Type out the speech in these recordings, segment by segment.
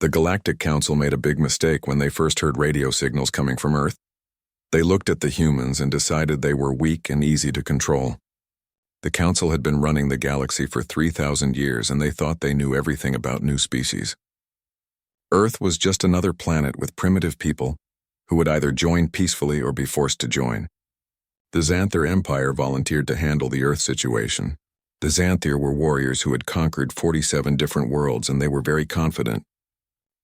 The Galactic Council made a big mistake when they first heard radio signals coming from Earth. They looked at the humans and decided they were weak and easy to control. The Council had been running the galaxy for 3,000 years, and they thought they knew everything about new species. Earth was just another planet with primitive people who would either join peacefully or be forced to join. The Xanthir Empire volunteered to handle the Earth situation. The Xanthir were warriors who had conquered 47 different worlds, and they were very confident.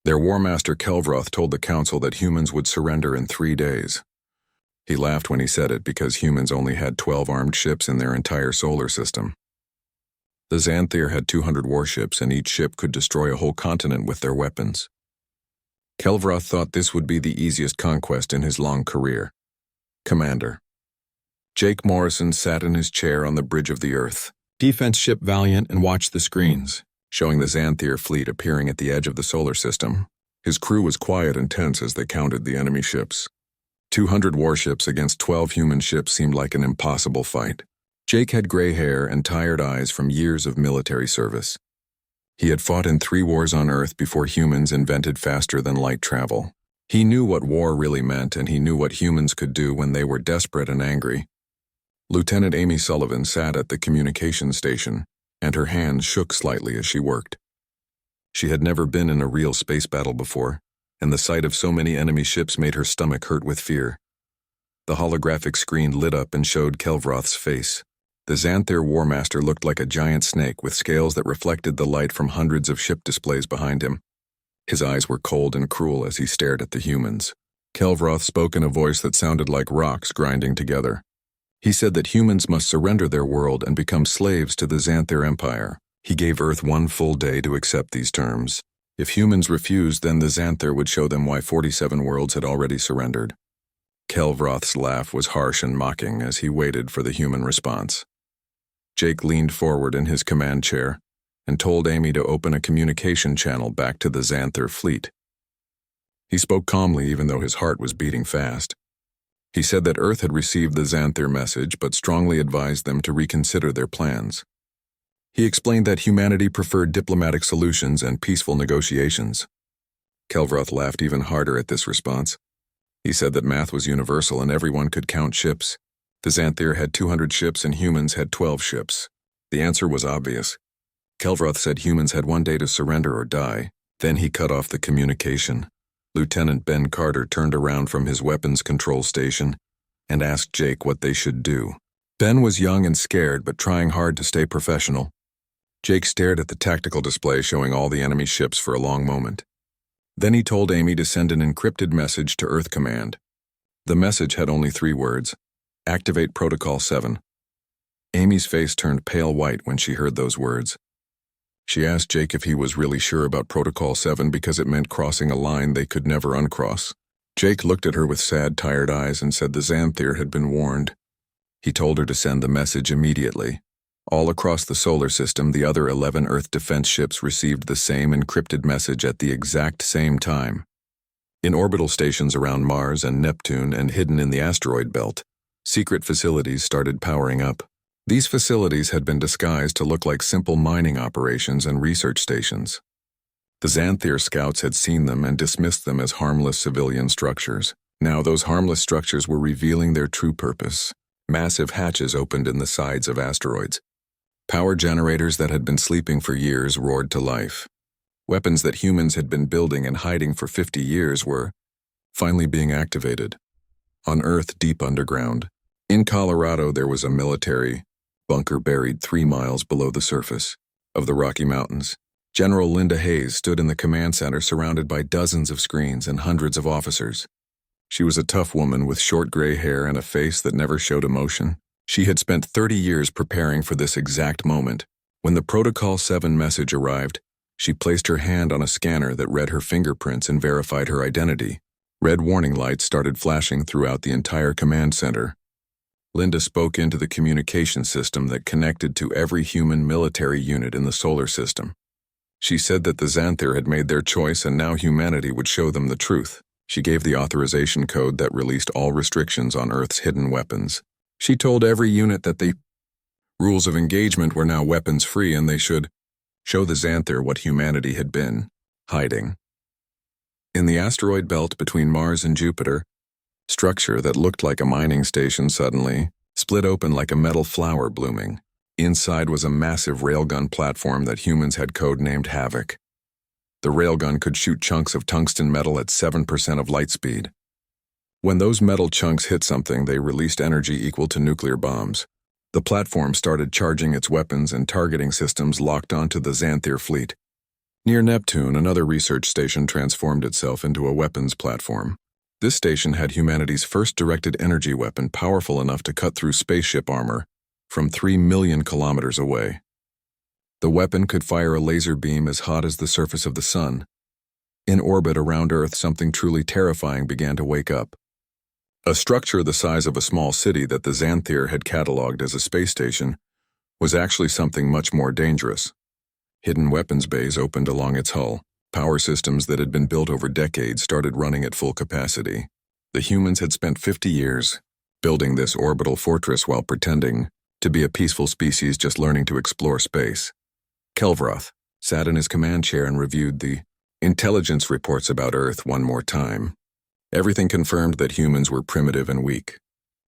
Their War Master Kelvroth told the Council that humans would surrender in 3 days. He laughed when he said it because humans only had 12 armed ships in their entire solar system. The Xanthir had 200 warships, and each ship could destroy a whole continent with their weapons. Kelvroth thought this would be the easiest conquest in his long career. Commander. Jake Morrison sat in his chair on the bridge of the Earth, defense ship Valiant, and watched the screens, showing the Xanthir fleet appearing at the edge of the solar system. His crew was quiet and tense as they counted the enemy ships. 200 warships against 12 human ships seemed like an impossible fight. Jake had gray hair and tired eyes from years of military service. He had fought in 3 wars on Earth before humans invented faster-than-light travel. He knew what war really meant, and he knew what humans could do when they were desperate and angry. Lieutenant Amy Sullivan sat at the communications station, and her hands shook slightly as she worked. She had never been in a real space battle before, and the sight of so many enemy ships made her stomach hurt with fear. The holographic screen lit up and showed Kelvroth's face. The Xanthir War Master looked like a giant snake with scales that reflected the light from hundreds of ship displays behind him. His eyes were cold and cruel as he stared at the humans. Kelvroth spoke in a voice that sounded like rocks grinding together. He said that humans must surrender their world and become slaves to the Xanthir Empire. He gave Earth 1 full day to accept these terms. If humans refused, then the Xanthir would show them why 47 worlds had already surrendered. Kelvroth's laugh was harsh and mocking as he waited for the human response. Jake leaned forward in his command chair and told Amy to open a communication channel back to the Xanthir fleet. He spoke calmly even though his heart was beating fast. He said that Earth had received the Xanthir message but strongly advised them to reconsider their plans. He explained that humanity preferred diplomatic solutions and peaceful negotiations. Kelvroth laughed even harder at this response. He said that math was universal and everyone could count ships. The Xanthir had 200 ships and humans had 12 ships. The answer was obvious. Kelvroth said humans had 1 day to surrender or die. Then he cut off the communication. Lieutenant Ben Carter turned around from his weapons control station and asked Jake what they should do. Ben was young and scared but trying hard to stay professional. Jake stared at the tactical display showing all the enemy ships for a long moment. Then he told Amy to send an encrypted message to Earth Command. The message had only 3 words: activate Protocol 7. Amy's face turned pale white when she heard those words. She asked Jake if he was really sure about Protocol 7 because it meant crossing a line they could never uncross. Jake looked at her with sad, tired eyes and said the Xanthir had been warned. He told her to send the message immediately. All across the solar system, the other 11 Earth defense ships received the same encrypted message at the exact same time. In orbital stations around Mars and Neptune and hidden in the asteroid belt, secret facilities started powering up. These facilities had been disguised to look like simple mining operations and research stations. The Xanthir scouts had seen them and dismissed them as harmless civilian structures. Now those harmless structures were revealing their true purpose. Massive hatches opened in the sides of asteroids. Power generators that had been sleeping for years roared to life. Weapons that humans had been building and hiding for 50 years were finally being activated. On Earth, deep underground. In Colorado, there was a military bunker buried 3 miles below the surface of the Rocky Mountains. General Linda Hayes stood in the command center surrounded by dozens of screens and hundreds of officers. She was a tough woman with short gray hair and a face that never showed emotion. She had spent 30 years preparing for this exact moment. When the Protocol 7 message arrived, she placed her hand on a scanner that read her fingerprints and verified her identity. Red warning lights started flashing throughout the entire command center. Linda spoke into the communication system that connected to every human military unit in the solar system. She said that the Xanthir had made their choice and now humanity would show them the truth. She gave the authorization code that released all restrictions on Earth's hidden weapons. She told every unit that the rules of engagement were now weapons-free and they should show the Xanthir what humanity had been hiding. In the asteroid belt between Mars and Jupiter, structure that looked like a mining station suddenly split open like a metal flower blooming. Inside was a massive railgun platform that humans had codenamed Havoc. The railgun could shoot chunks of tungsten metal at 7% of light speed. When those metal chunks hit something, they released energy equal to nuclear bombs. The platform started charging its weapons and targeting systems locked onto the Xanthir fleet. Near Neptune, another research station transformed itself into a weapons platform. This station had humanity's first directed energy weapon powerful enough to cut through spaceship armor from 3 million kilometers away. The weapon could fire a laser beam as hot as the surface of the sun. In orbit around Earth, something truly terrifying began to wake up. A structure the size of a small city that the Xanthir had catalogued as a space station was actually something much more dangerous. Hidden weapons bays opened along its hull. Power systems that had been built over decades started running at full capacity. The humans had spent 50 years building this orbital fortress while pretending to be a peaceful species just learning to explore space. Kelvroth sat in his command chair and reviewed the intelligence reports about Earth one more time. Everything confirmed that humans were primitive and weak.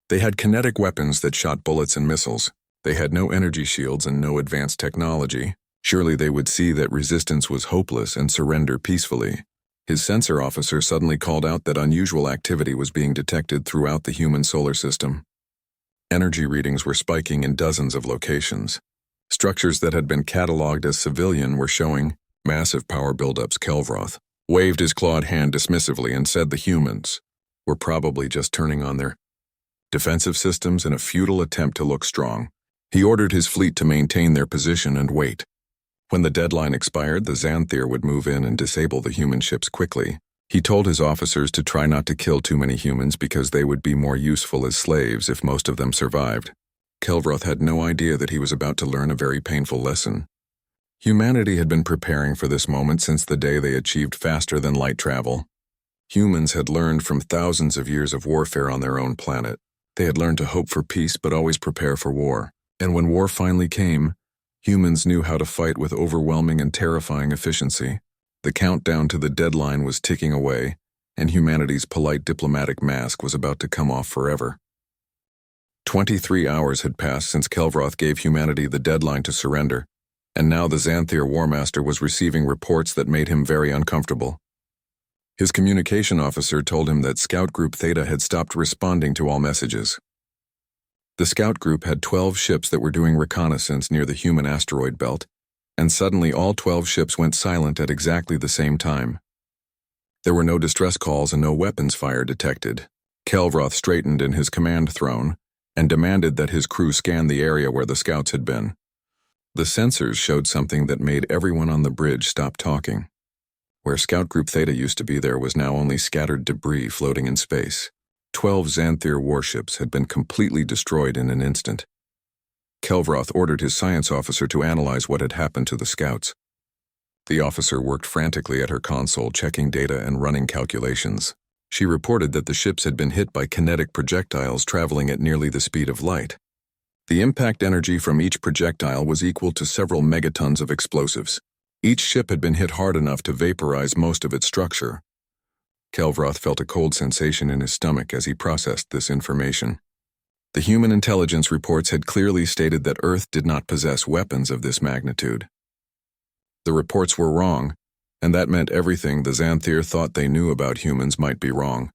They had kinetic weapons that shot bullets and missiles. They had no energy shields and no advanced technology. Surely they would see that resistance was hopeless and surrender peacefully. His sensor officer suddenly called out that unusual activity was being detected throughout the human solar system. Energy readings were spiking in dozens of locations. Structures that had been catalogued as civilian were showing massive power buildups. Kelvroth waved his clawed hand dismissively and said the humans were probably just turning on their defensive systems in a futile attempt to look strong. He ordered his fleet to maintain their position and wait. When the deadline expired, the Xanthir would move in and disable the human ships quickly. He told his officers to try not to kill too many humans because they would be more useful as slaves if most of them survived. Kelvroth had no idea that he was about to learn a very painful lesson. Humanity had been preparing for this moment since the day they achieved faster-than-light travel. Humans had learned from thousands of years of warfare on their own planet. They had learned to hope for peace but always prepare for war. And when war finally came, humans knew how to fight with overwhelming and terrifying efficiency. The countdown to the deadline was ticking away, and humanity's polite diplomatic mask was about to come off forever. 23 hours had passed since Kelvroth gave humanity the deadline to surrender, and now the Xanthir War Master was receiving reports that made him very uncomfortable. His communication officer told him that Scout Group Theta had stopped responding to all messages. The Scout Group had 12 ships that were doing reconnaissance near the human asteroid belt, and suddenly all 12 ships went silent at exactly the same time. There were no distress calls and no weapons fire detected. Kelvroth straightened in his command throne and demanded that his crew scan the area where the scouts had been. The sensors showed something that made everyone on the bridge stop talking. Where Scout Group Theta used to be, there was now only scattered debris floating in space. 12 Xanthir warships had been completely destroyed in an instant. Kelvroth ordered his science officer to analyze what had happened to the scouts. The officer worked frantically at her console, checking data and running calculations. She reported that the ships had been hit by kinetic projectiles traveling at nearly the speed of light. The impact energy from each projectile was equal to several megatons of explosives. Each ship had been hit hard enough to vaporize most of its structure. Kelvroth felt a cold sensation in his stomach as he processed this information. The human intelligence reports had clearly stated that Earth did not possess weapons of this magnitude. The reports were wrong, and that meant everything the Xanthir thought they knew about humans might be wrong.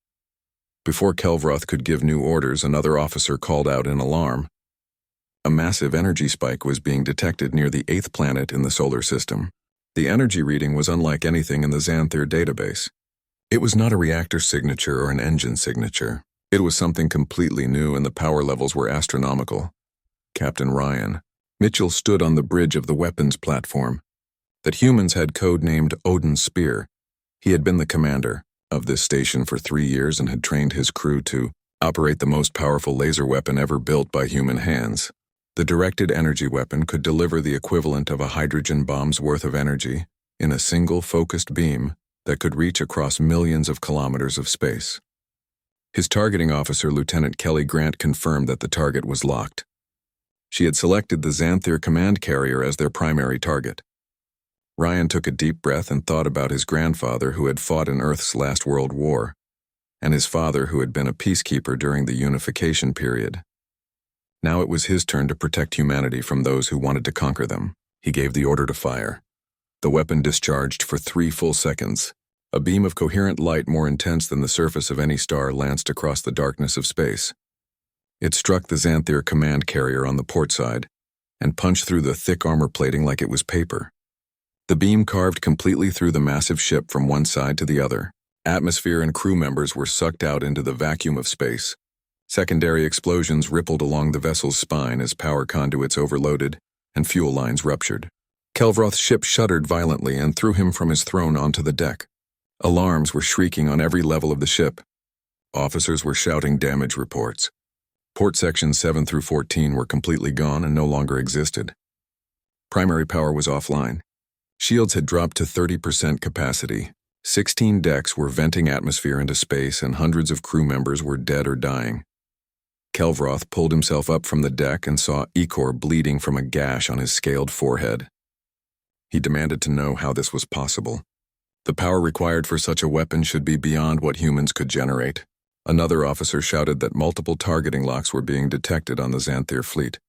Before Kelvroth could give new orders, another officer called out in alarm. A massive energy spike was being detected near the 8th planet in the solar system. The energy reading was unlike anything in the Xanthir database. It was not a reactor signature or an engine signature. It was something completely new, and the power levels were astronomical. Captain Ryan Mitchell stood on the bridge of the weapons platform that humans had codenamed Odin's Spear. He had been the commander of this station for 3 years and had trained his crew to operate the most powerful laser weapon ever built by human hands. The directed energy weapon could deliver the equivalent of a hydrogen bomb's worth of energy in a single focused beam that could reach across millions of kilometers of space. His targeting officer, Lieutenant Kelly Grant, confirmed that the target was locked. She had selected the Xanthir command carrier as their primary target. Ryan took a deep breath and thought about his grandfather who had fought in Earth's last World War, and his father who had been a peacekeeper during the unification period. Now it was his turn to protect humanity from those who wanted to conquer them. He gave the order to fire. The weapon discharged for 3 full seconds. A beam of coherent light more intense than the surface of any star lanced across the darkness of space. It struck the Xanthir command carrier on the port side and punched through the thick armor plating like it was paper. The beam carved completely through the massive ship from one side to the other. Atmosphere and crew members were sucked out into the vacuum of space. Secondary explosions rippled along the vessel's spine as power conduits overloaded and fuel lines ruptured. Kelvroth's ship shuddered violently and threw him from his throne onto the deck. Alarms were shrieking on every level of the ship. Officers were shouting damage reports. Port sections 7 through 14 were completely gone and no longer existed. Primary power was offline. Shields had dropped to 30% capacity. 16 decks were venting atmosphere into space and hundreds of crew members were dead or dying. Kelvroth pulled himself up from the deck and saw Ecor bleeding from a gash on his scaled forehead. He demanded to know how this was possible. The power required for such a weapon should be beyond what humans could generate. Another officer shouted that multiple targeting locks were being detected on the Xanthir fleet.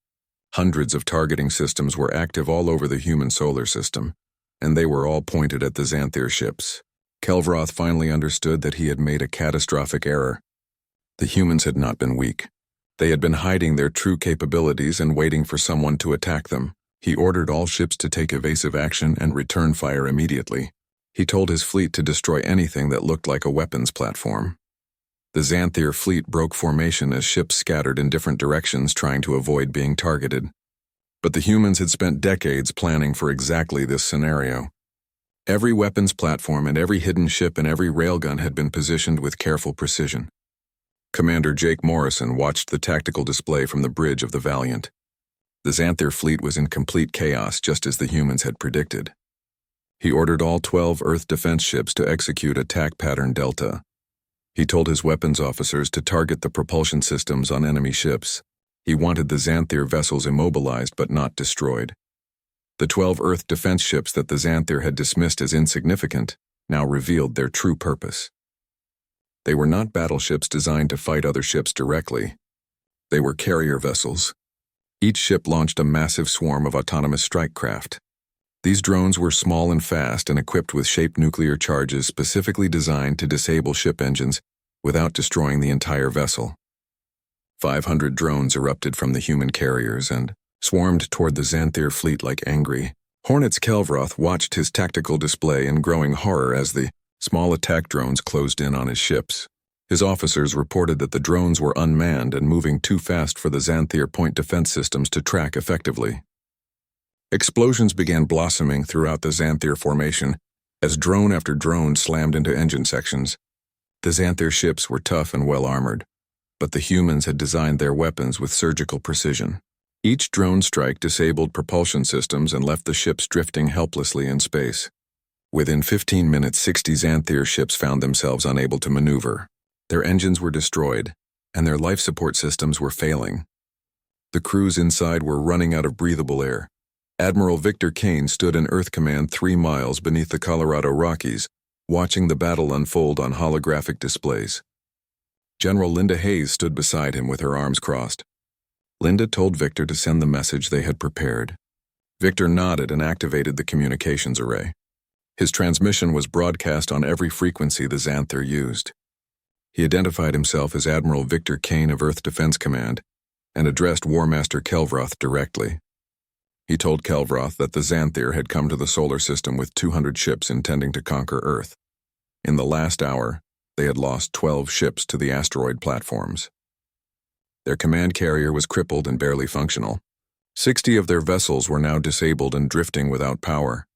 Hundreds of targeting systems were active all over the human solar system, and they were all pointed at the Xanthir ships. Kelvroth finally understood that he had made a catastrophic error. The humans had not been weak. They had been hiding their true capabilities and waiting for someone to attack them. He ordered all ships to take evasive action and return fire immediately. He told his fleet to destroy anything that looked like a weapons platform. The Xanthir fleet broke formation as ships scattered in different directions trying to avoid being targeted. But the humans had spent decades planning for exactly this scenario. Every weapons platform and every hidden ship and every railgun had been positioned with careful precision. Commander Jake Morrison watched the tactical display from the bridge of the Valiant. The Xanthir fleet was in complete chaos, just as the humans had predicted. He ordered all 12 Earth defense ships to execute attack pattern Delta. He told his weapons officers to target the propulsion systems on enemy ships. He wanted the Xanthir vessels immobilized but not destroyed. The 12 Earth defense ships that the Xanthir had dismissed as insignificant now revealed their true purpose. They were not battleships designed to fight other ships directly. They were carrier vessels. Each ship launched a massive swarm of autonomous strike craft. These drones were small and fast and equipped with shaped nuclear charges specifically designed to disable ship engines without destroying the entire vessel. 500 drones erupted from the human carriers and swarmed toward the Xanthir fleet like angry hornets. Kelvroth watched his tactical display in growing horror as the small attack drones closed in on his ships. His officers reported that the drones were unmanned and moving too fast for the Xanthir point defense systems to track effectively. Explosions began blossoming throughout the Xanthir formation as drone after drone slammed into engine sections. The Xanthir ships were tough and well armored, but the humans had designed their weapons with surgical precision. Each drone strike disabled propulsion systems and left the ships drifting helplessly in space. Within 15 minutes, 60 Xanthir ships found themselves unable to maneuver. Their engines were destroyed, and their life support systems were failing. The crews inside were running out of breathable air. Admiral Victor Kane stood in Earth Command 3 miles beneath the Colorado Rockies, watching the battle unfold on holographic displays. General Linda Hayes stood beside him with her arms crossed. Linda told Victor to send the message they had prepared. Victor nodded and activated the communications array. His transmission was broadcast on every frequency the Xanthir used. He identified himself as Admiral Victor Kane of Earth Defense Command and addressed War Master Kelvroth directly. He told Kelvroth that the Xanthir had come to the solar system with 200 ships intending to conquer Earth. In the last hour, they had lost 12 ships to the asteroid platforms. Their command carrier was crippled and barely functional. 60 of their vessels were now disabled and drifting without power.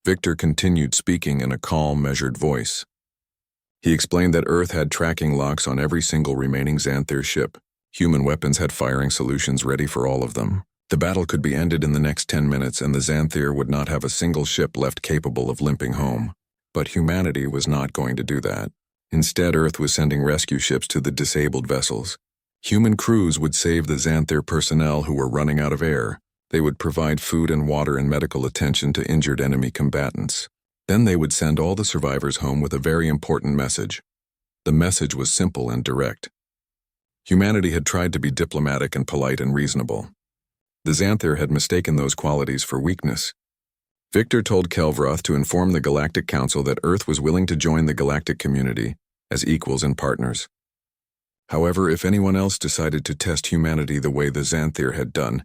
Victor continued speaking in a calm, measured voice. He explained that Earth had tracking locks on every single remaining Xanthir ship. Human weapons had firing solutions ready for all of them. The battle could be ended in the next 10 minutes and the Xanthir would not have a single ship left capable of limping home. But humanity was not going to do that. Instead, Earth was sending rescue ships to the disabled vessels. Human crews would save the Xanthir personnel who were running out of air, They would provide food and water and medical attention to injured enemy combatants. Then they would send all the survivors home with a very important message. The message was simple and direct. Humanity had tried to be diplomatic and polite and reasonable. The Xanthir had mistaken those qualities for weakness. Victor told Kelvroth to inform the Galactic Council that Earth was willing to join the galactic community as equals and partners. However, if anyone else decided to test humanity the way the Xanthir had done,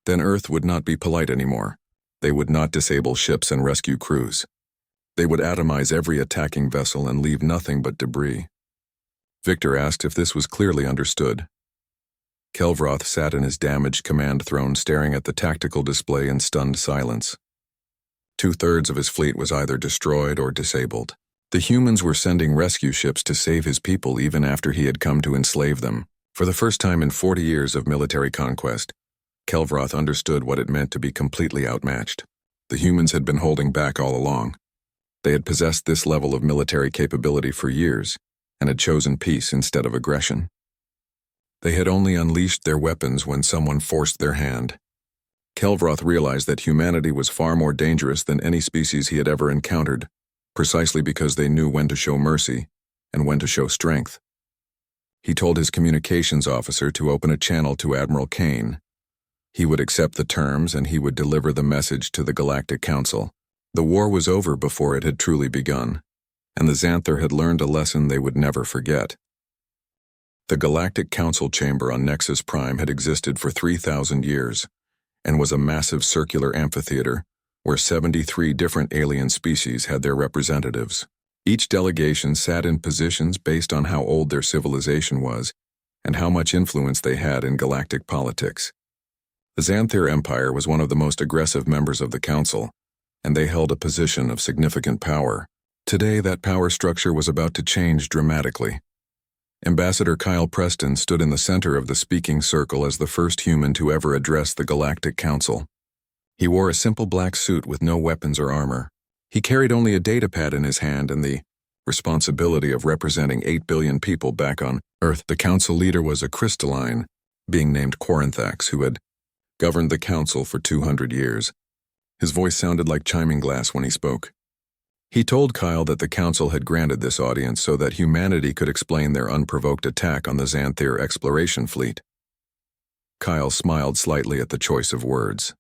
then Earth would not be polite anymore. They would not disable ships and rescue crews. They would atomize every attacking vessel and leave nothing but debris. Victor asked if this was clearly understood. Kelvroth sat in his damaged command throne staring at the tactical display in stunned silence. 2/3 of his fleet was either destroyed or disabled. The humans were sending rescue ships to save his people even after he had come to enslave them. For the first time in 40 years of military conquest, Kelvroth understood what it meant to be completely outmatched. The humans had been holding back all along. They had possessed this level of military capability for years and had chosen peace instead of aggression. They had only unleashed their weapons when someone forced their hand. Kelvroth realized that humanity was far more dangerous than any species he had ever encountered, precisely because they knew when to show mercy and when to show strength. He told his communications officer to open a channel to Admiral Kane. He would accept the terms and he would deliver the message to the Galactic Council. The war was over before it had truly begun, and the Xanthir had learned a lesson they would never forget. The Galactic Council chamber on Nexus Prime had existed for 3,000 years and was a massive circular amphitheater where 73 different alien species had their representatives. Each delegation sat in positions based on how old their civilization was and how much influence they had in galactic politics. The Xanthir Empire was one of the most aggressive members of the Council, and they held a position of significant power. Today, that power structure was about to change dramatically. Ambassador Kyle Preston stood in the center of the speaking circle as the first human to ever address the Galactic Council. He wore a simple black suit with no weapons or armor. He carried only a datapad in his hand and the responsibility of representing 8 billion people back on Earth. The council leader was a crystalline, being named Corinthax, who had governed the council for 200 years. His voice sounded like chiming glass when he spoke. He told Kyle that the council had granted this audience so that humanity could explain their unprovoked attack on the Xanthir exploration fleet. Kyle smiled slightly at the choice of words.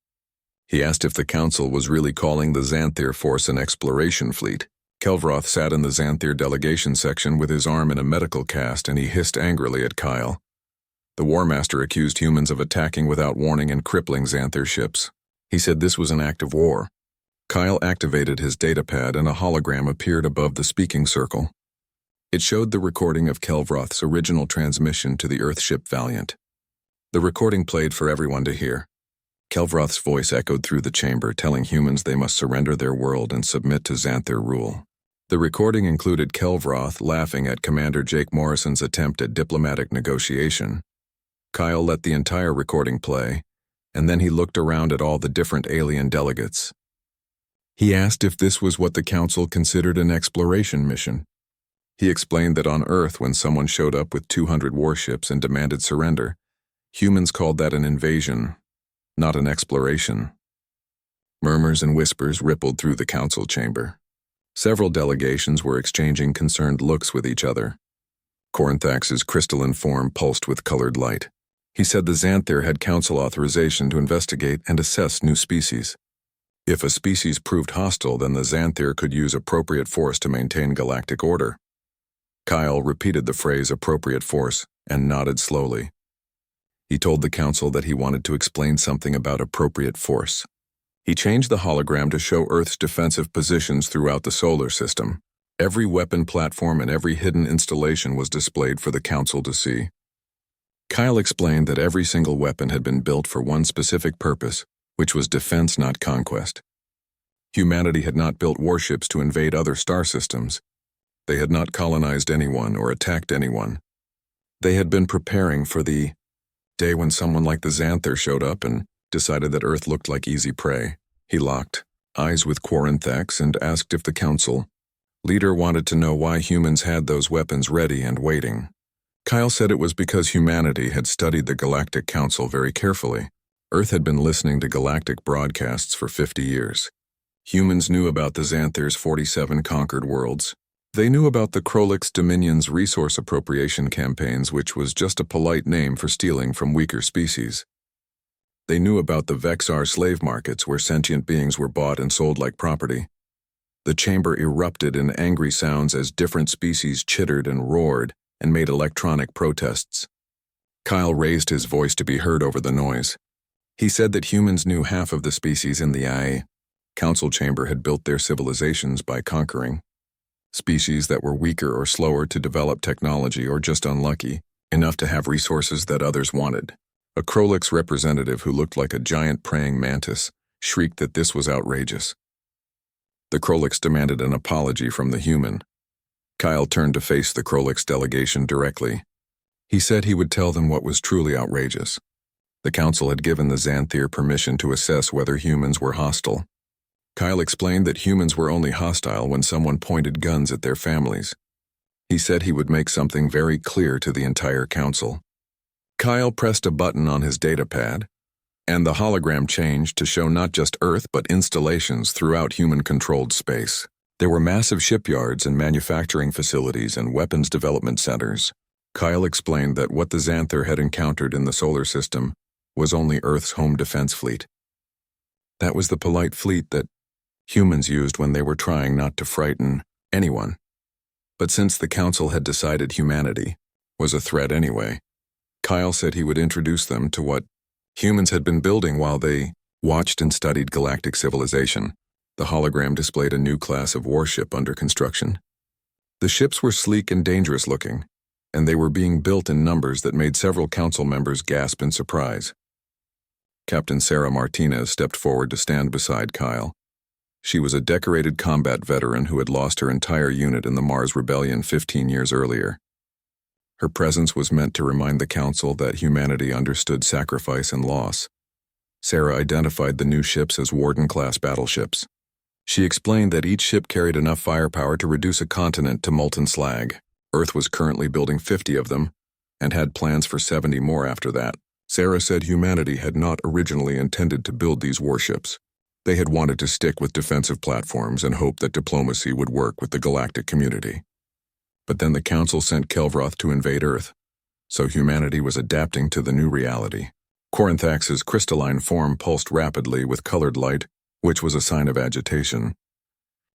He asked if the council was really calling the Xanthir force an exploration fleet. Kelvroth sat in the Xanthir delegation section with his arm in a medical cast, and he hissed angrily at Kyle. The War Master accused humans of attacking without warning and crippling Xanthir ships. He said this was an act of war. Kyle activated his datapad and a hologram appeared above the speaking circle. It showed the recording of Kelvroth's original transmission to the Earthship Valiant. The recording played for everyone to hear. Kelvroth's voice echoed through the chamber, telling humans they must surrender their world and submit to Xanthir rule. The recording included Kelvroth laughing at Commander Jake Morrison's attempt at diplomatic negotiation. Kyle let the entire recording play, and then he looked around at all the different alien delegates. He asked if this was what the council considered an exploration mission. He explained that on Earth, when someone showed up with 200 warships and demanded surrender, humans called that an invasion, not an exploration. Murmurs and whispers rippled through the council chamber. Several delegations were exchanging concerned looks with each other. Corinthax's crystalline form pulsed with colored light. He said the Xanthir had council authorization to investigate and assess new species. If a species proved hostile, then the Xanthir could use appropriate force to maintain galactic order. Kyle repeated the phrase appropriate force and nodded slowly. He told the council that he wanted to explain something about appropriate force. He changed the hologram to show Earth's defensive positions throughout the solar system. Every weapon platform and every hidden installation was displayed for the council to see. Kyle explained that every single weapon had been built for one specific purpose, which was defense, not conquest. Humanity had not built warships to invade other star systems. They had not colonized anyone or attacked anyone. They had been preparing for the day when someone like the Xanthir showed up and decided that Earth looked like easy prey. He locked eyes with Corinthax and asked if the council leader wanted to know why humans had those weapons ready and waiting. Kyle said it was because humanity had studied the Galactic Council very carefully. Earth had been listening to galactic broadcasts for 50 years. Humans knew about the Xanthir's 47 conquered worlds. They knew about the Krolix Dominion's resource appropriation campaigns, which was just a polite name for stealing from weaker species. They knew about the Vexar slave markets where sentient beings were bought and sold like property. The chamber erupted in angry sounds as different species chittered and roared and made electronic protests. Kyle raised his voice to be heard over the noise. He said that humans knew half of the species in the IA. Council chamber had built their civilizations by conquering species that were weaker or slower to develop technology or just unlucky enough to have resources that others wanted. A Krolix representative who looked like a giant praying mantis shrieked that this was outrageous. The Krolix demanded an apology from the human. Kyle turned to face the Krolix delegation directly. He said he would tell them what was truly outrageous. The council had given the Xanthir permission to assess whether humans were hostile. Kyle explained that humans were only hostile when someone pointed guns at their families. He said he would make something very clear to the entire council. Kyle pressed a button on his datapad, and the hologram changed to show not just Earth but installations throughout human-controlled space. There were massive shipyards and manufacturing facilities and weapons development centers. Kyle explained that what the Xanthir had encountered in the solar system was only Earth's home defense fleet. That was the polite fleet that humans used when they were trying not to frighten anyone. But since the council had decided humanity was a threat anyway, Kyle said he would introduce them to what humans had been building while they watched and studied galactic civilization. The hologram displayed a new class of warship under construction. The ships were sleek and dangerous looking, and they were being built in numbers that made several council members gasp in surprise. Captain Sarah Martinez stepped forward to stand beside Kyle. She was a decorated combat veteran who had lost her entire unit in the Mars Rebellion 15 years earlier. Her presence was meant to remind the council that humanity understood sacrifice and loss. Sarah identified the new ships as Warden-class battleships. She explained that each ship carried enough firepower to reduce a continent to molten slag. Earth was currently building 50 of them, and had plans for 70 more after that. Sarah said humanity had not originally intended to build these warships. They had wanted to stick with defensive platforms and hope that diplomacy would work with the galactic community. But then the council sent Kelvroth to invade Earth, so humanity was adapting to the new reality. Corinthax's crystalline form pulsed rapidly with colored light, which was a sign of agitation.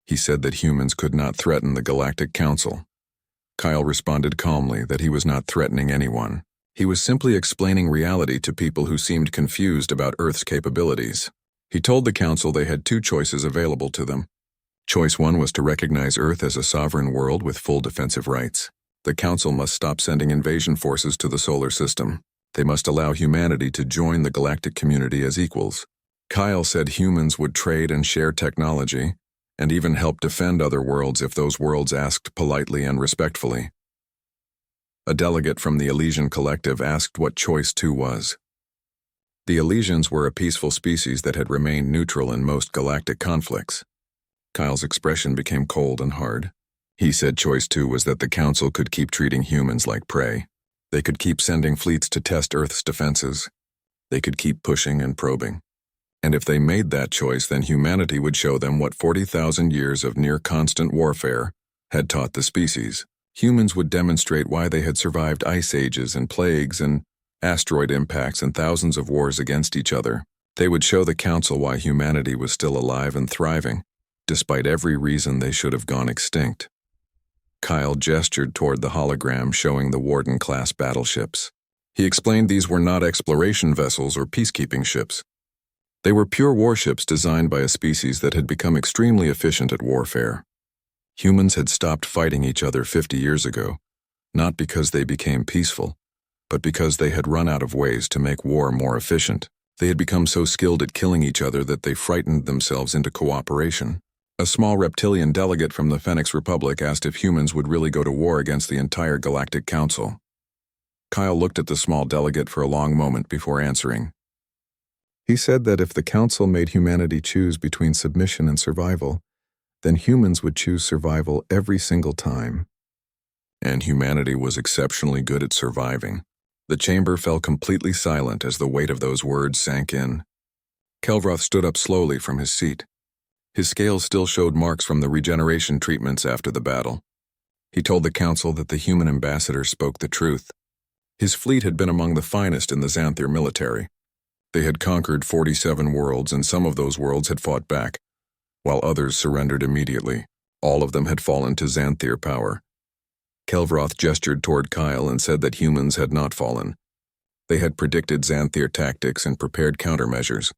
He said that humans could not threaten the Galactic Council. Kyle responded calmly that he was not threatening anyone. He was simply explaining reality to people who seemed confused about Earth's capabilities. He told the council they had two choices available to them. Choice one was to recognize Earth as a sovereign world with full defensive rights. The council must stop sending invasion forces to the solar system. They must allow humanity to join the galactic community as equals. Kyle said humans would trade and share technology, and even help defend other worlds if those worlds asked politely and respectfully. A delegate from the Elysian Collective asked what Choice 2 was. The Elysians were a peaceful species that had remained neutral in most galactic conflicts. Kyle's expression became cold and hard. He said Choice 2 was that the Council could keep treating humans like prey. They could keep sending fleets to test Earth's defenses. They could keep pushing and probing. And if they made that choice, then humanity would show them what 40,000 years of near-constant warfare had taught the species. Humans would demonstrate why they had survived ice ages and plagues and asteroid impacts and thousands of wars against each other. They would show the Council why humanity was still alive and thriving, despite every reason they should have gone extinct. Kyle gestured toward the hologram showing the Warden-class battleships. He explained these were not exploration vessels or peacekeeping ships. They were pure warships designed by a species that had become extremely efficient at warfare. Humans had stopped fighting each other 50 years ago, not because they became peaceful, but because they had run out of ways to make war more efficient. They had become so skilled at killing each other that they frightened themselves into cooperation. A small reptilian delegate from the Phoenix Republic asked if humans would really go to war against the entire Galactic Council. Kyle looked at the small delegate for a long moment before answering. He said that if the Council made humanity choose between submission and survival, then humans would choose survival every single time. And humanity was exceptionally good at surviving. The chamber fell completely silent as the weight of those words sank in. Kelvroth stood up slowly from his seat. His scales still showed marks from the regeneration treatments after the battle. He told the council that the human ambassador spoke the truth. His fleet had been among the finest in the Xanthir military. They had conquered 47 worlds, and some of those worlds had fought back, while others surrendered immediately. All of them had fallen to Xanthir power. Kelvroth gestured toward Kyle and said that humans had not fallen. They had predicted Xanthir tactics and prepared countermeasures.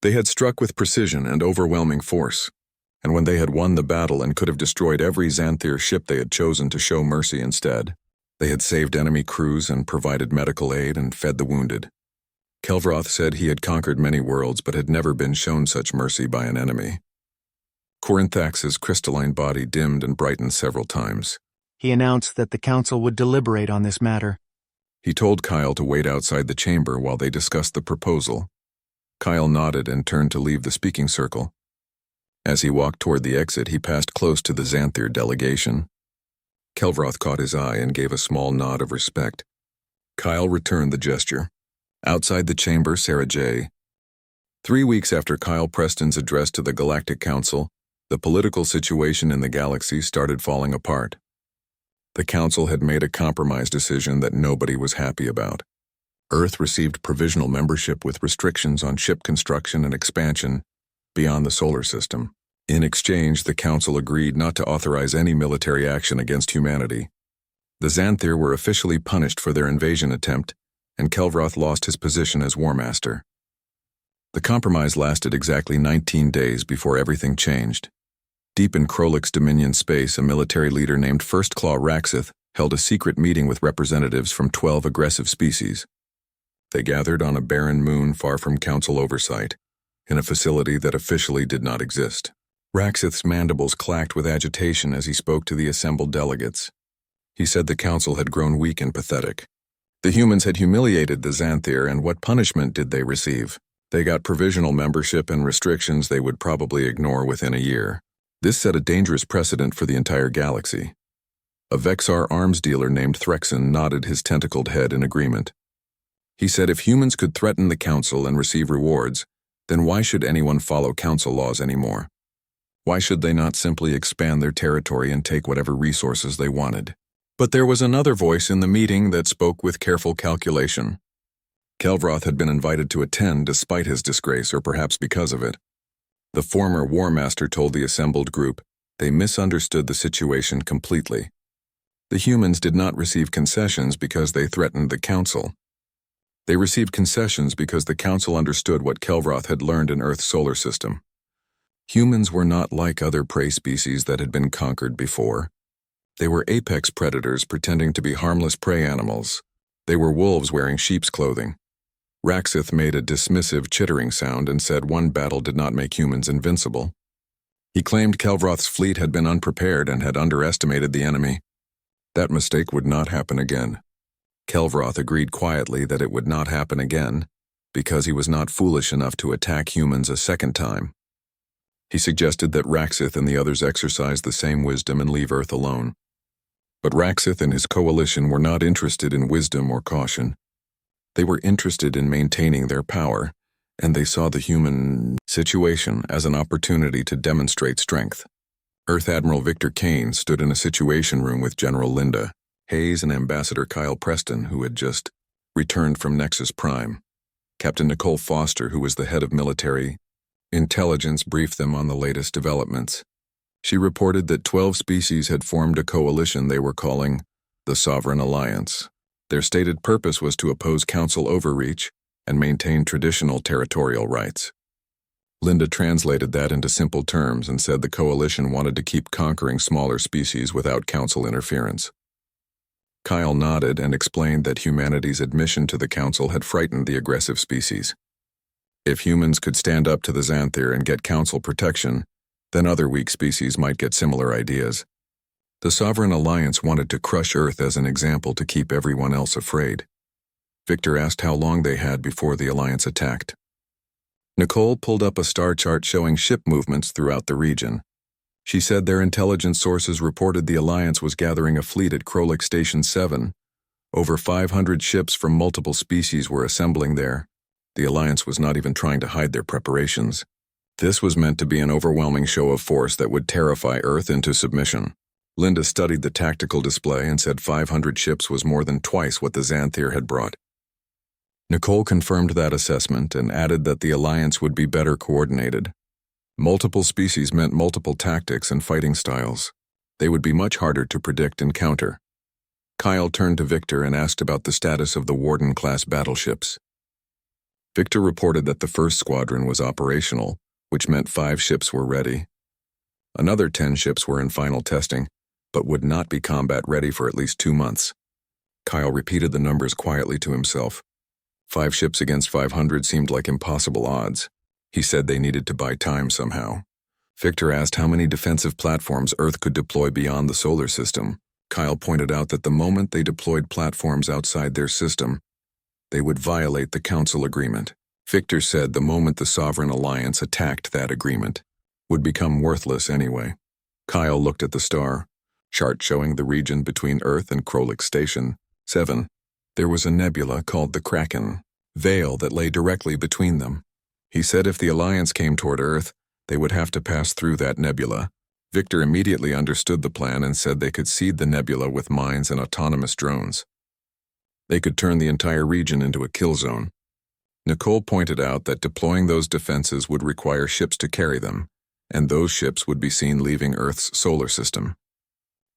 They had struck with precision and overwhelming force, and when they had won the battle and could have destroyed every Xanthir ship, they had chosen to show mercy instead. They had saved enemy crews and provided medical aid and fed the wounded. Kelvroth said he had conquered many worlds but had never been shown such mercy by an enemy. Corinthax's crystalline body dimmed and brightened several times. He announced that the council would deliberate on this matter. He told Kyle to wait outside the chamber while they discussed the proposal. Kyle nodded and turned to leave the speaking circle. As he walked toward the exit, he passed close to the Xanthir delegation. Kelvroth caught his eye and gave a small nod of respect. Kyle returned the gesture. Outside the chamber, Sarah J. 3 weeks after Kyle Preston's address to the Galactic Council, the political situation in the galaxy started falling apart. The Council had made a compromise decision that nobody was happy about. Earth received provisional membership with restrictions on ship construction and expansion beyond the solar system. In exchange, the Council agreed not to authorize any military action against humanity. The Xanthir were officially punished for their invasion attempt, and Kelvroth lost his position as War Master. The compromise lasted exactly 19 days before everything changed. Deep in Krolik's Dominion space, a military leader named First Claw Raxith held a secret meeting with representatives from 12 aggressive species. They gathered on a barren moon far from Council oversight, in a facility that officially did not exist. Raxith's mandibles clacked with agitation as he spoke to the assembled delegates. He said the Council had grown weak and pathetic. The humans had humiliated the Xanthir, and what punishment did they receive? They got provisional membership and restrictions they would probably ignore within a year. This set a dangerous precedent for the entire galaxy. A Vexar arms dealer named Threxen nodded his tentacled head in agreement. He said if humans could threaten the Council and receive rewards, then why should anyone follow Council laws anymore? Why should they not simply expand their territory and take whatever resources they wanted? But there was another voice in the meeting that spoke with careful calculation. Kelvroth had been invited to attend despite his disgrace, or perhaps because of it. The former War Master told the assembled group they misunderstood the situation completely. The humans did not receive concessions because they threatened the Council. They received concessions because the Council understood what Kelvroth had learned in Earth's solar system. Humans were not like other prey species that had been conquered before. They were apex predators pretending to be harmless prey animals. They were wolves wearing sheep's clothing. Raxith made a dismissive chittering sound and said one battle did not make humans invincible. He claimed Kelvroth's fleet had been unprepared and had underestimated the enemy. That mistake would not happen again. Kelvroth agreed quietly that it would not happen again because he was not foolish enough to attack humans a second time. He suggested that Raxith and the others exercise the same wisdom and leave Earth alone. But Raxith and his coalition were not interested in wisdom or caution. They were interested in maintaining their power, and they saw the human situation as an opportunity to demonstrate strength. Earth Admiral Victor Kane stood in a situation room with General Linda Hayes and Ambassador Kyle Preston, who had just returned from Nexus Prime. Captain Nicole Foster, who was the head of military intelligence, briefed them on the latest developments. She reported that 12 species had formed a coalition they were calling the Sovereign Alliance. Their stated purpose was to oppose Council overreach and maintain traditional territorial rights. Linda translated that into simple terms and said the coalition wanted to keep conquering smaller species without Council interference. Kyle nodded and explained that humanity's admission to the Council had frightened the aggressive species. If humans could stand up to the Xanthir and get Council protection, then other weak species might get similar ideas. The Sovereign Alliance wanted to crush Earth as an example to keep everyone else afraid. Victor asked how long they had before the Alliance attacked. Nicole pulled up a star chart showing ship movements throughout the region. She said their intelligence sources reported the Alliance was gathering a fleet at Krolik Station 7, Over 500 ships from multiple species were assembling there. The Alliance was not even trying to hide their preparations. This was meant to be an overwhelming show of force that would terrify Earth into submission. Linda studied the tactical display and said 500 ships was more than twice what the Xanthir had brought. Nicole confirmed that assessment and added that the Alliance would be better coordinated. Multiple species meant multiple tactics and fighting styles. They would be much harder to predict and counter. Kyle turned to Victor and asked about the status of the Warden-class battleships. Victor reported that the first squadron was operational, which meant 5 ships were ready. Another 10 ships were in final testing, but would not be combat ready for at least 2 months. Kyle repeated the numbers quietly to himself. 5 ships against 500 seemed like impossible odds. He said they needed to buy time somehow. Victor asked how many defensive platforms Earth could deploy beyond the solar system. Kyle pointed out that the moment they deployed platforms outside their system, they would violate the Council agreement. Victor said the moment the Sovereign Alliance attacked that agreement, would become worthless anyway. Kyle looked at the star chart showing the region between Earth and Krolik Station 7. There was a nebula called the Kraken veil that lay directly between them. He said if the Alliance came toward Earth, they would have to pass through that nebula. Victor immediately understood the plan and said they could seed the nebula with mines and autonomous drones. They could turn the entire region into a kill zone. Nicole pointed out that deploying those defenses would require ships to carry them, and those ships would be seen leaving Earth's solar system.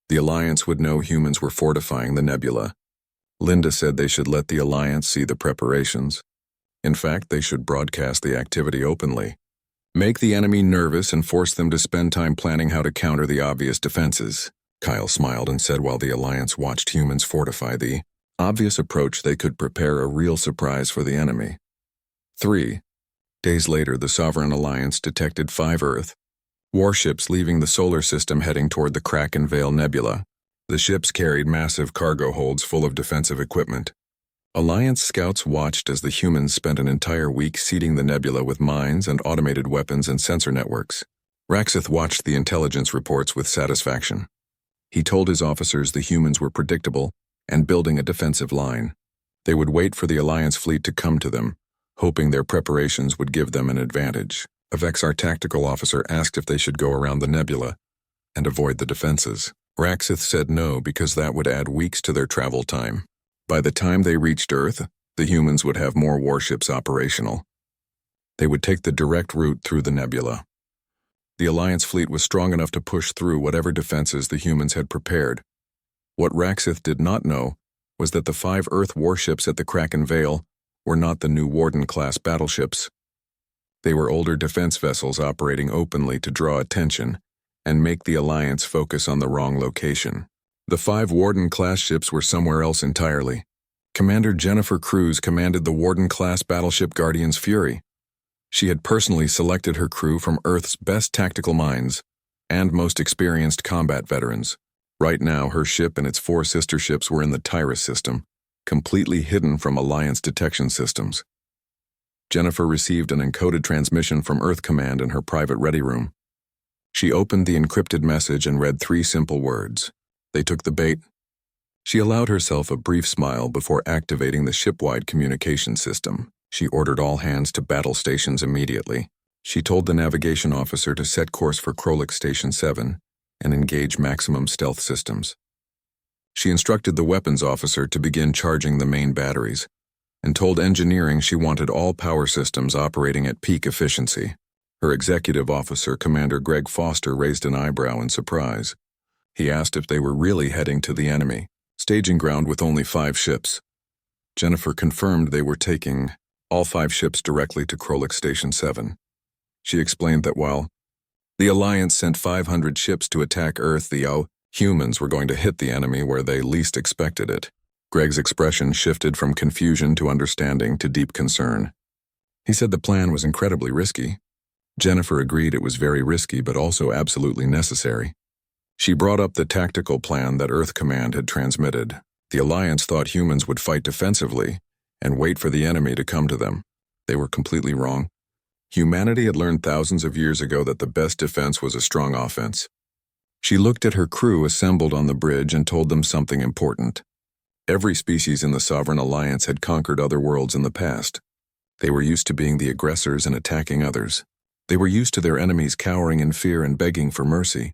The Alliance would know humans were fortifying the nebula. Linda said they should let the Alliance see the preparations. In fact, they should broadcast the activity openly. Make the enemy nervous and force them to spend time planning how to counter the obvious defenses. Kyle smiled and said while the Alliance watched humans fortify the obvious approach, they could prepare a real surprise for the enemy. 3 days later, the Sovereign Alliance detected 5 Earth warships leaving the solar system heading toward the Kraken Veil Nebula. The ships carried massive cargo holds full of defensive equipment. Alliance scouts watched as the humans spent an entire week seeding the nebula with mines and automated weapons and sensor networks. Raxith watched the intelligence reports with satisfaction. He told his officers the humans were predictable and building a defensive line. They would wait for the Alliance fleet to come to them, hoping their preparations would give them an advantage. A Vexar tactical officer asked if they should go around the nebula and avoid the defenses. Raxith said no because that would add weeks to their travel time. By the time they reached Earth, the humans would have more warships operational. They would take the direct route through the nebula. The Alliance fleet was strong enough to push through whatever defenses the humans had prepared. What Raxith did not know was that the 5 Earth warships at the Kraken Veil were not the new Warden-class battleships. They were older defense vessels operating openly to draw attention and make the Alliance focus on the wrong location. The 5 Warden-class ships were somewhere else entirely. Commander Jennifer Cruz commanded the Warden-class battleship Guardian's Fury. She had personally selected her crew from Earth's best tactical minds and most experienced combat veterans. Right now, her ship and its 4 sister ships were in the Tyrus system, completely hidden from Alliance detection systems. Jennifer received an encoded transmission from Earth Command in her private ready room. She opened the encrypted message and read 3 simple words. They took the bait. She allowed herself a brief smile before activating the ship-wide communication system. She ordered all hands to battle stations immediately. She told the navigation officer to set course for Krolik Station 7 and engage maximum stealth systems. She instructed the weapons officer to begin charging the main batteries and told engineering she wanted all power systems operating at peak efficiency. Her executive officer, Commander Greg Foster, raised an eyebrow in surprise. He asked if they were really heading to the enemy staging ground with only 5 ships. Jennifer confirmed they were taking all 5 ships directly to Krolik Station 7. She explained that while the Alliance sent 500 ships to attack Earth, the humans were going to hit the enemy where they least expected it. Greg's expression shifted from confusion to understanding to deep concern. He said the plan was incredibly risky. Jennifer agreed it was very risky but also absolutely necessary. She brought up the tactical plan that Earth Command had transmitted. The Alliance thought humans would fight defensively and wait for the enemy to come to them. They were completely wrong. Humanity had learned thousands of years ago that the best defense was a strong offense. She looked at her crew assembled on the bridge and told them something important. Every species in the Sovereign Alliance had conquered other worlds in the past. They were used to being the aggressors and attacking others. They were used to their enemies cowering in fear and begging for mercy.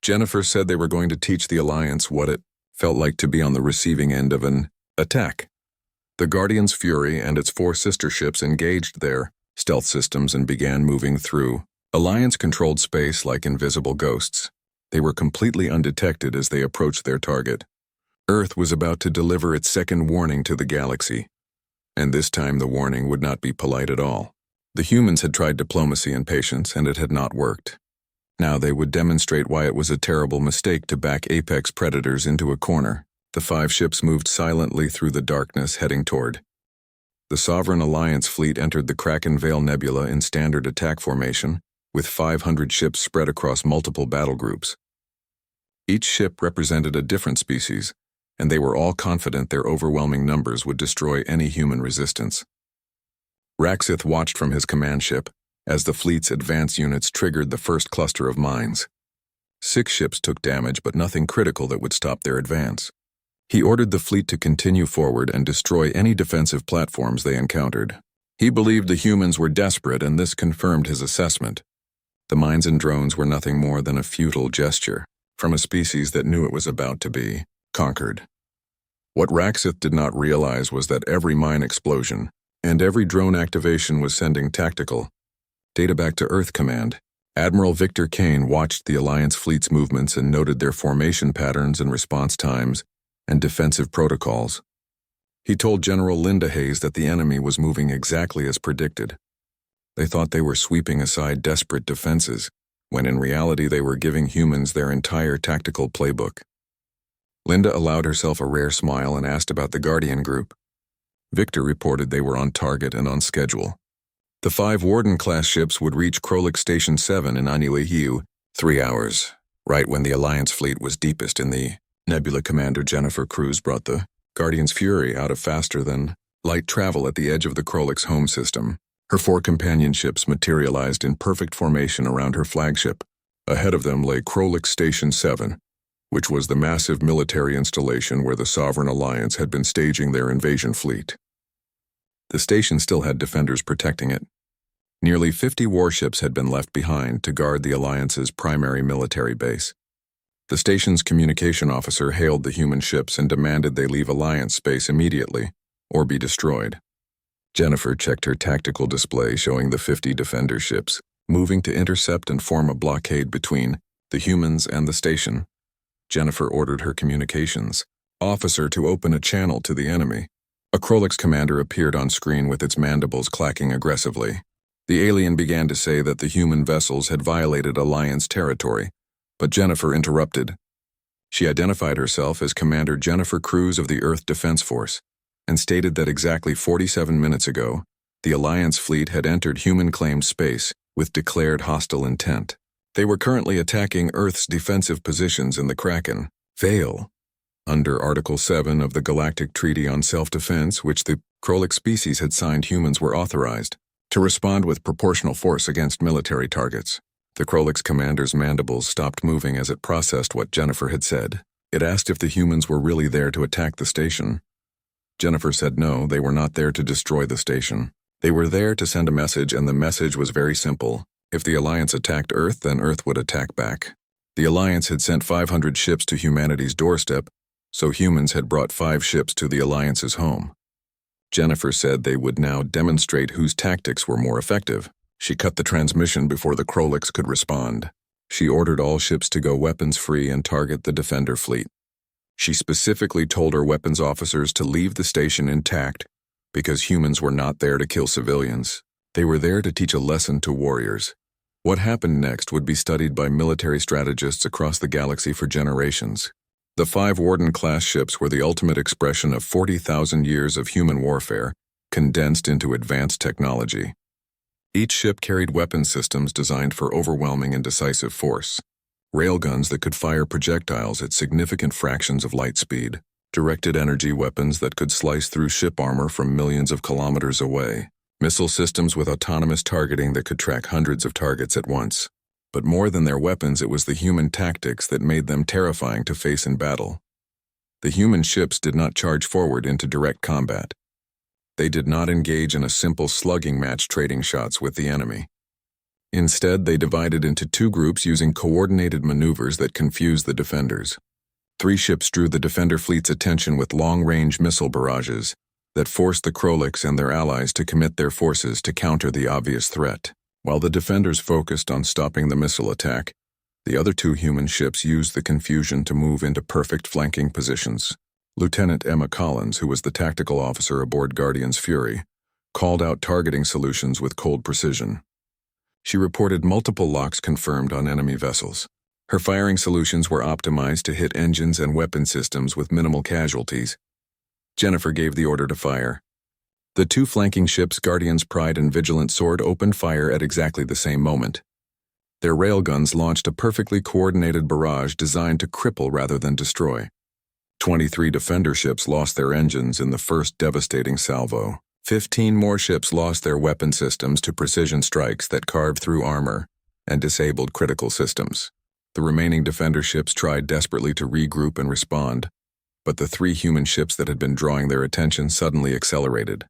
Jennifer said they were going to teach the Alliance what it felt like to be on the receiving end of an attack. The Guardian's Fury and its 4 sister ships engaged their stealth systems and began moving through Alliance-controlled space like invisible ghosts. They were completely undetected as they approached their target. Earth was about to deliver its second warning to the galaxy, and this time the warning would not be polite at all. The humans had tried diplomacy and patience, and it had not worked. Now they would demonstrate why it was a terrible mistake to back apex predators into a corner. The 5 ships moved silently through the darkness, heading toward. The Sovereign Alliance fleet entered the Kraken Veil Nebula in standard attack formation, with 500 ships spread across multiple battle groups. Each ship represented a different species, and they were all confident their overwhelming numbers would destroy any human resistance. Raxith watched from his command ship as the fleet's advance units triggered the first cluster of mines. 6 ships took damage, but nothing critical that would stop their advance. He ordered the fleet to continue forward and destroy any defensive platforms they encountered. He believed the humans were desperate, and this confirmed his assessment. The mines and drones were nothing more than a futile gesture from a species that knew it was about to be conquered. What Raxith did not realize was that every mine explosion and every drone activation was sending tactical data back to Earth Command. Admiral Victor Kane watched the Alliance fleet's movements and noted their formation patterns and response times and defensive protocols. He told General Linda Hayes that the enemy was moving exactly as predicted. They thought they were sweeping aside desperate defenses, when in reality they were giving humans their entire tactical playbook. Linda allowed herself a rare smile and asked about the Guardian group. Victor reported they were on target and on schedule. The 5 Warden-class ships would reach Krolik Station 7 in Anilehiu 3 hours, right when the Alliance fleet was deepest in the Nebula. Commander Jennifer Cruz brought the Guardian's Fury out of faster-than-light travel at the edge of the Krolik's home system. Her 4 companion ships materialized in perfect formation around her flagship. Ahead of them lay Krolik Station 7, which was the massive military installation where the Sovereign Alliance had been staging their invasion fleet. The station still had defenders protecting it. Nearly 50 warships had been left behind to guard the Alliance's primary military base. The station's communication officer hailed the human ships and demanded they leave Alliance space immediately, or be destroyed. Jennifer checked her tactical display showing the 50 defender ships, moving to intercept and form a blockade between the humans and the station. Jennifer ordered her communications officer to open a channel to the enemy. A Krolik's commander appeared on screen with its mandibles clacking aggressively. The alien began to say that the human vessels had violated Alliance territory, but Jennifer interrupted. She identified herself as Commander Jennifer Cruz of the Earth Defense Force, and stated that exactly 47 minutes ago, the Alliance fleet had entered human-claimed space with declared hostile intent. They were currently attacking Earth's defensive positions in the Kraken Veil, under Article 7 of the Galactic Treaty on Self-Defense, which the Krolik species had signed. Humans were authorized to respond with proportional force against military targets. The Krolik's commander's mandibles stopped moving as it processed what Jennifer had said. It asked if the humans were really there to attack the station. Jennifer said no, they were not there to destroy the station. They were there to send a message, and the message was very simple. If the Alliance attacked Earth, then Earth would attack back. The Alliance had sent 500 ships to humanity's doorstep, so humans had brought 5 ships to the Alliance's home. Jennifer said they would now demonstrate whose tactics were more effective. She cut the transmission before the Kroliks could respond. She ordered all ships to go weapons-free and target the Defender fleet. She specifically told her weapons officers to leave the station intact because humans were not there to kill civilians. They were there to teach a lesson to warriors. What happened next would be studied by military strategists across the galaxy for generations. The 5 Warden-class ships were the ultimate expression of 40,000 years of human warfare, condensed into advanced technology. Each ship carried weapon systems designed for overwhelming and decisive force. Railguns that could fire projectiles at significant fractions of light speed, directed energy weapons that could slice through ship armor from millions of kilometers away, missile systems with autonomous targeting that could track hundreds of targets at once. But more than their weapons, it was the human tactics that made them terrifying to face in battle. The human ships did not charge forward into direct combat. They did not engage in a simple slugging match trading shots with the enemy. Instead, they divided into two groups using coordinated maneuvers that confused the defenders. 3 ships drew the defender fleet's attention with long-range missile barrages that forced the Krolix and their allies to commit their forces to counter the obvious threat. While the defenders focused on stopping the missile attack, the other 2 human ships used the confusion to move into perfect flanking positions. Lieutenant Emma Collins, who was the tactical officer aboard Guardian's Fury, called out targeting solutions with cold precision. She reported multiple locks confirmed on enemy vessels. Her firing solutions were optimized to hit engines and weapon systems with minimal casualties. Jennifer gave the order to fire. The 2 flanking ships, Guardian's Pride and Vigilant Sword, opened fire at exactly the same moment. Their railguns launched a perfectly coordinated barrage designed to cripple rather than destroy. 23 defender ships lost their engines in the first devastating salvo. 15 more ships lost their weapon systems to precision strikes that carved through armor and disabled critical systems. The remaining defender ships tried desperately to regroup and respond, but the 3 human ships that had been drawing their attention suddenly accelerated.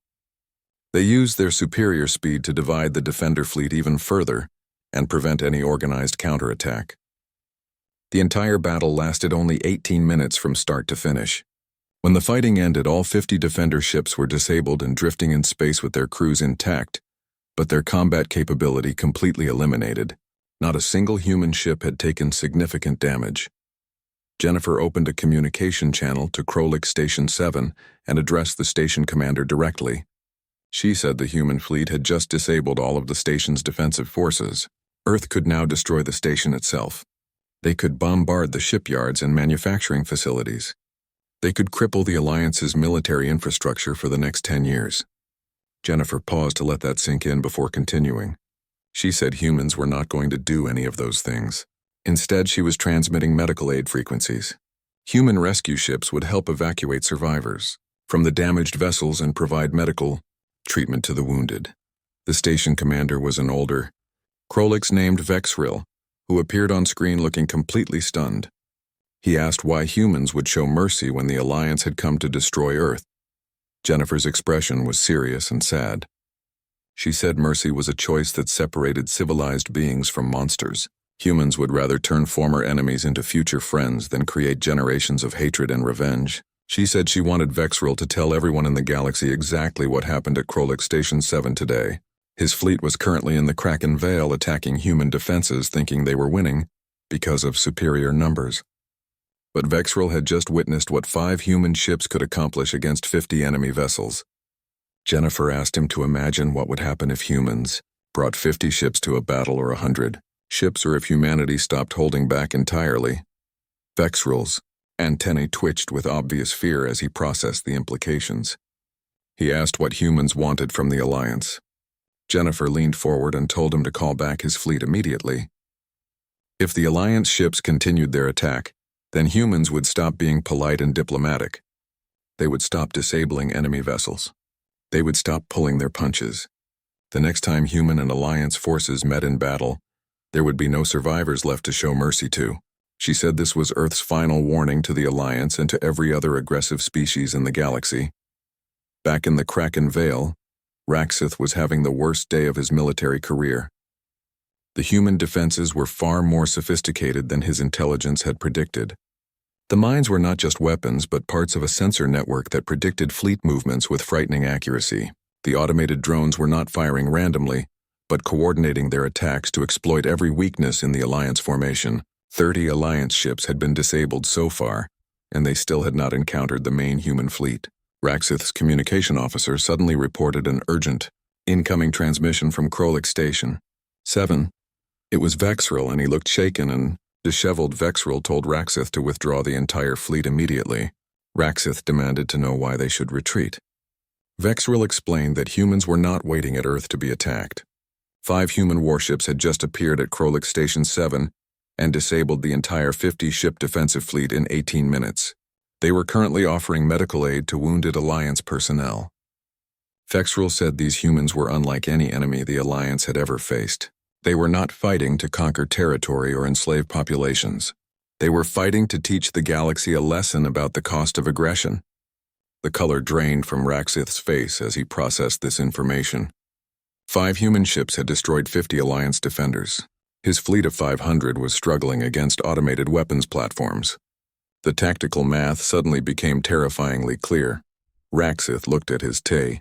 They used their superior speed to divide the defender fleet even further and prevent any organized counterattack. The entire battle lasted only 18 minutes from start to finish. When the fighting ended, all 50 defender ships were disabled and drifting in space with their crews intact, but their combat capability completely eliminated. Not a single human ship had taken significant damage. Jennifer opened a communication channel to Krolix Station 7 and addressed the station commander directly. She said the human fleet had just disabled all of the station's defensive forces. Earth could now destroy the station itself. They could bombard the shipyards and manufacturing facilities. They could cripple the Alliance's military infrastructure for the next 10 years. Jennifer paused to let that sink in before continuing. She said humans were not going to do any of those things. Instead, she was transmitting medical aid frequencies. Human rescue ships would help evacuate survivors from the damaged vessels and provide medical treatment to the wounded. The station commander was an older Krolix named Vexril, who appeared on screen looking completely stunned. He asked why humans would show mercy when the Alliance had come to destroy Earth. Jennifer's expression was serious and sad. She said mercy was a choice that separated civilized beings from monsters. Humans would rather turn former enemies into future friends than create generations of hatred and revenge. She said she wanted Vexril to tell everyone in the galaxy exactly what happened at Krolix Station 7 today. His fleet was currently in the Kraken Vale attacking human defenses, thinking they were winning because of superior numbers. But Vexril had just witnessed what 5 human ships could accomplish against 50 enemy vessels. Jennifer asked him to imagine what would happen if humans brought 50 ships to a battle, or 100 ships, or if humanity stopped holding back entirely. Vexril's antennae twitched with obvious fear as he processed the implications. He asked what humans wanted from the Alliance. Jennifer leaned forward and told him to call back his fleet immediately. If the Alliance ships continued their attack, then humans would stop being polite and diplomatic. They would stop disabling enemy vessels. They would stop pulling their punches. The next time human and Alliance forces met in battle, there would be no survivors left to show mercy to. She said this was Earth's final warning to the Alliance and to every other aggressive species in the galaxy. Back in the Kraken Vale, Raxith was having the worst day of his military career. The human defenses were far more sophisticated than his intelligence had predicted. The mines were not just weapons, but parts of a sensor network that predicted fleet movements with frightening accuracy. The automated drones were not firing randomly, but coordinating their attacks to exploit every weakness in the Alliance formation. 30 Alliance ships had been disabled so far, and they still had not encountered the main human fleet. Raxith's communication officer suddenly reported an urgent incoming transmission from Krolix Station 7. It was Vexril, and he looked shaken and disheveled. Vexril told Raxith to withdraw the entire fleet immediately. Raxith demanded to know why they should retreat. Vexril explained that humans were not waiting at Earth to be attacked. 5 human warships had just appeared at Krolix Station 7 and disabled the entire 50-ship defensive fleet in 18 minutes. They were currently offering medical aid to wounded Alliance personnel. Vexril said these humans were unlike any enemy the Alliance had ever faced. They were not fighting to conquer territory or enslave populations. They were fighting to teach the galaxy a lesson about the cost of aggression. The color drained from Raxith's face as he processed this information. 5 human ships had destroyed 50 Alliance defenders. His fleet of 500 was struggling against automated weapons platforms. The tactical math suddenly became terrifyingly clear. Raxith looked at his Tay.